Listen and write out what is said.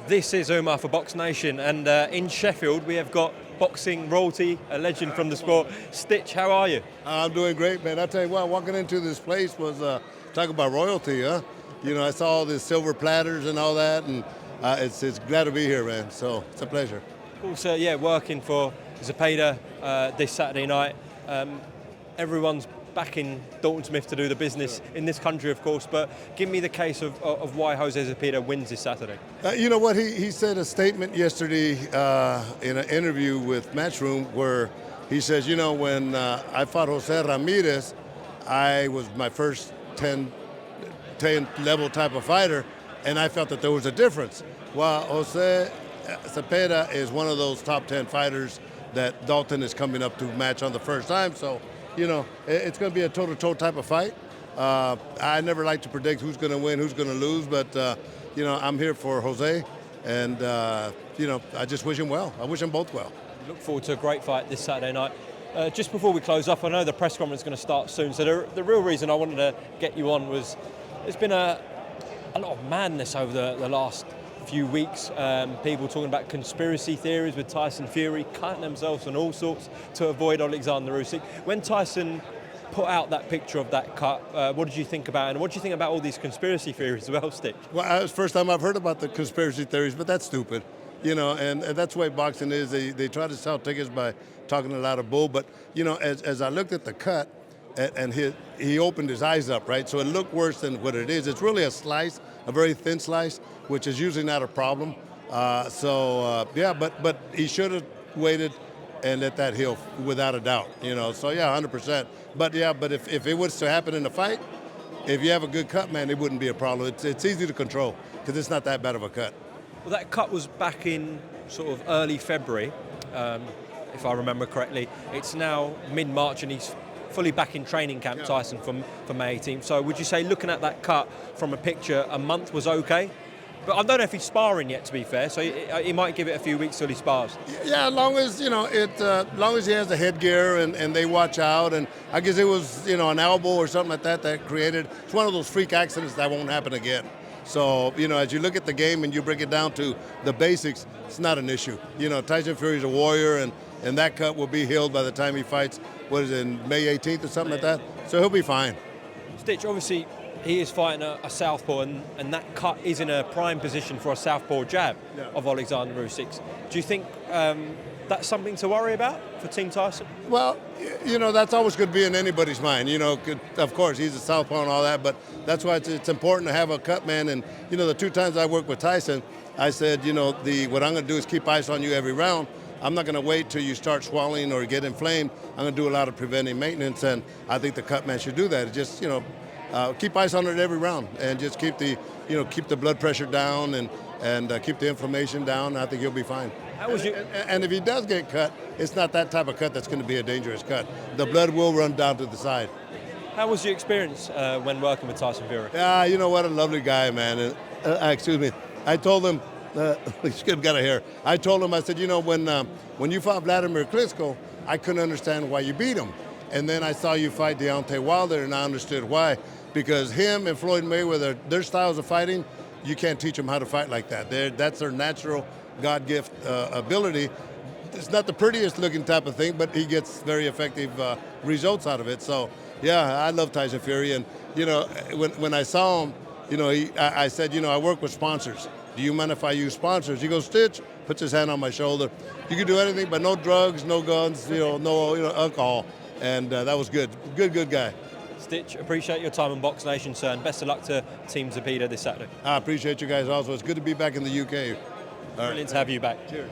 This is Umar for BoxNation, and in Sheffield we have got boxing royalty, a legend from the sport. Stitch, how are you? I'm doing great, man. I tell you what, walking into this place was talk about royalty, huh? You know, I saw all the silver platters and all that, and it's glad to be here, man. So it's a pleasure. Also, yeah, working for Zepeda this Saturday night. Everyone's backing Dalton Smith to do the business in this country, of course, but give me the case of why Jose Zepeda wins this Saturday. You know what, he said a statement yesterday in an interview with Matchroom where he says, you know, when I fought Jose Ramirez, I was my first 10 level type of fighter, and I felt that there was a difference. While Jose Zepeda is one of those top 10 fighters that Dalton is coming up to match on the first time, so you know, it's going to be a toe-to-toe type of fight. I never like to predict who's going to win, who's going to lose, but, you know, I'm here for Jose, and, you know, I just wish him well. I wish them both well. Look forward to a great fight this Saturday night. Just before we close up, I know the press conference is going to start soon, so the real reason I wanted to get you on was there's been a lot of madness over the last few weeks, people talking about conspiracy theories with Tyson Fury, cutting themselves and all sorts to avoid Oleksandr Usyk. When Tyson put out that picture of that cut, what did you think about it? And what do you think about all these conspiracy theories as well, Stitch? Well, it's the first time I've heard about the conspiracy theories, but that's stupid. You know, and that's the way boxing is. They try to sell tickets by talking a lot of bull, but, you know, as I looked at the cut, and he opened his eyes up, right? So it looked worse than what it is. It's really a slice, a very thin slice, which is usually not a problem. Yeah, but he should have waited and let that heal without a doubt, you know. So yeah, 100%. But yeah, but if it was to happen in a fight, if you have a good cut, man, it wouldn't be a problem. It's easy to control because it's not that bad of a cut. Well, that cut was back in sort of early February, if I remember correctly. It's now mid-March and he's fully back in training camp, yeah. Tyson, for May 18th. So would you say, looking at that cut from a picture, a month was okay? But I don't know if he's sparring yet, to be fair, so he might give it a few weeks till he spars. Yeah, as long as, you know, long as he has the headgear and they watch out, and I guess it was, you know, an elbow or something like that created, it's one of those freak accidents that won't happen again. So, you know, as you look at the game and you break it down to the basics, it's not an issue. You know, Tyson Fury's a warrior, and that cut will be healed by the time he fights, what is it, May 18th or something like that? So he'll be fine. Stitch, obviously, he is fighting a southpaw, and that cut is in a prime position for a southpaw jab, yeah, of Oleksandr Usyk. Do you think that's something to worry about for Team Tyson? Well, you know, that's always going to be in anybody's mind. You know, of course, he's a southpaw and all that, but that's why it's important to have a cut man. And, you know, the 2 times I worked with Tyson, I said, you know, what I'm going to do is keep ice on you every round. I'm not going to wait till you start swelling or get inflamed. I'm going to do a lot of preventive maintenance, and I think the cut man should do that. It's just, you know, keep ice on it every round, and just keep the blood pressure down and keep the inflammation down. I think he'll be fine. And if he does get cut, it's not that type of cut that's going to be a dangerous cut. The blood will run down to the side. How was your experience when working with Tyson Fury? Yeah, you know what, a lovely guy, man. Excuse me. I told him. Skip got a hair. I told him, I said, you know, when you fought Vladimir Klitschko, I couldn't understand why you beat him. And then I saw you fight Deontay Wilder, and I understood why. Because him and Floyd Mayweather, their styles of fighting, you can't teach them how to fight like that. That's their natural God-gift ability. It's not the prettiest looking type of thing, but he gets very effective results out of it. So, yeah, I love Tyson Fury. And, you know, when I saw him, you know, I said, you know, I work with sponsors. Do you mind if I use sponsors? He goes, Stitch, puts his hand on my shoulder. You can do anything, but no drugs, no guns, no alcohol. And that was good. Good guy. Stitch, appreciate your time on BoxNation, sir, and best of luck to Team Zepeda this Saturday. I appreciate you guys also. It's good to be back in the UK. Brilliant to have you back. Cheers.